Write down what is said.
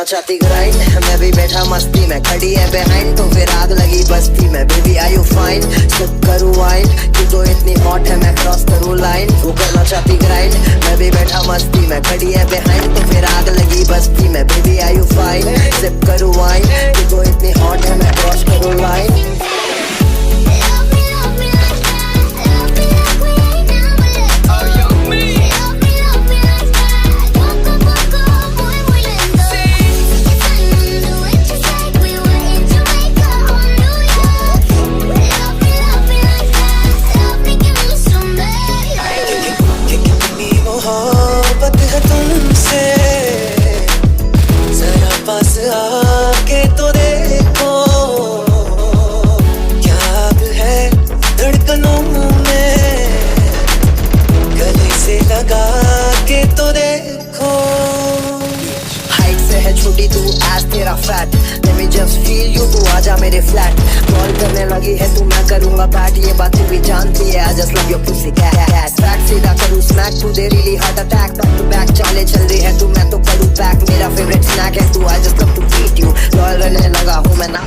करना चाहती ग्राइंड, मैं भी बैठा मस्ती में, खड़ी है बिहाइंड तो फिर आग लगी बस्ती में। Baby are you fine, sip करूँ वाइन, तू तो इतनी हॉट है मैं क्रॉस करूँ लाइन। वो करना चाहती ग्राइंड, मैं भी बैठा मस्ती में, खड़ी है बिहाइंड तो फिर आग लगी बस्ती में। Baby are you fine, sip करूँ वाइन, तू तो इतनी हॉट है मैं क्रॉस करूँ लाइन। मोहब्बत है तुमसे, जरा पास आके तो देखो, क्या है धड़कनों में, गले से लगा के तो देखो। हाइट से है छोटी तू, एज तेरा fat, let me just feel you, तू आजा मेरे फ्लैट। कॉल करने लगी है तू, मैं करूँगा बैट, ये बात तू भी जानती है, I just love your pussy cat। Back सीधा करूँ स्मैक, तू दे really hard attack, back to back चाले चल रही है तू, मैं तो करूँ बैक, मेरा फेवरेट स्नैक है तू, I just love to beat you। Loyal रहने लगा हूँ मैं ना